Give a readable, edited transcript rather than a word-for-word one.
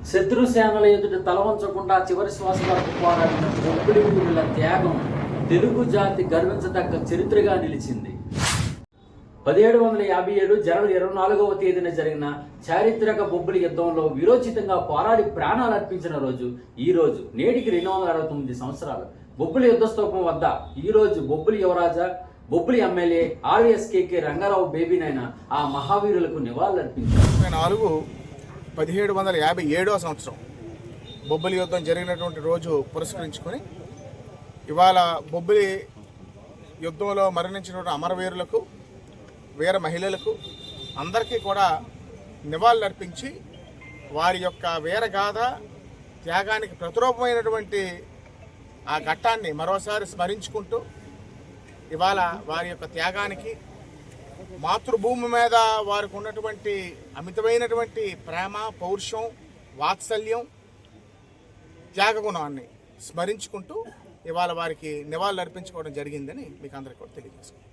శత్రు సేనల ఎదుట తలవంచకుండా చివరి శ్వాస వరకు పోరాడిన బొబ్బిలి వీరుల త్యాగం తెలుగు జాతి గర్వించదగ్గ చరిత్రగా నిలిచింది. 1757 జనవరి 24వ తేదీన జరిగిన చారిత్రక బొబ్బిలి యుద్ధంలో వీరోచితంగా పోరాడి ప్రాణాలు అర్పించిన రోజు ఈ రోజు. నేటికి 269 సంవత్సరాలు. బొబ్బిలి యుద్ధ స్తూపం వద్ద ఈ రోజు బొబ్బిలి యువరాజా, బొబ్బిలి ఎమ్మెల్యే ఆర్ఎస్కేకే రంగారావు బేబీనైనా ఆ మహావీరులకు నివాళులర్పించారు. 1757వ సంవత్సరం బొబ్బిలి యుద్ధం జరిగినటువంటి రోజు పురస్కరించుకొని ఇవాళ బొబ్బిలి యుద్ధంలో మరణించినటువంటి అమరవీరులకు, వీర మహిళలకు అందరికీ కూడా నివాళులర్పించి వారి యొక్క వీరగాథ త్యాగానికి ప్రతిరూపమైనటువంటి ఆ ఘట్టాన్ని మరోసారి స్మరించుకుంటూ ఇవాళ వారి యొక్క త్యాగానికి, మాతృభూమి మీద వారికి ఉన్నటువంటి అమితమైనటువంటి ప్రేమ, పౌరుషం, వాత్సల్యం, త్యాగగుణాన్ని స్మరించుకుంటూ ఇవాళ వారికి నివాళులు అర్పించుకోవడం జరిగిందని మీకు అందరికీ కూడా తెలియజేసుకుంటాం.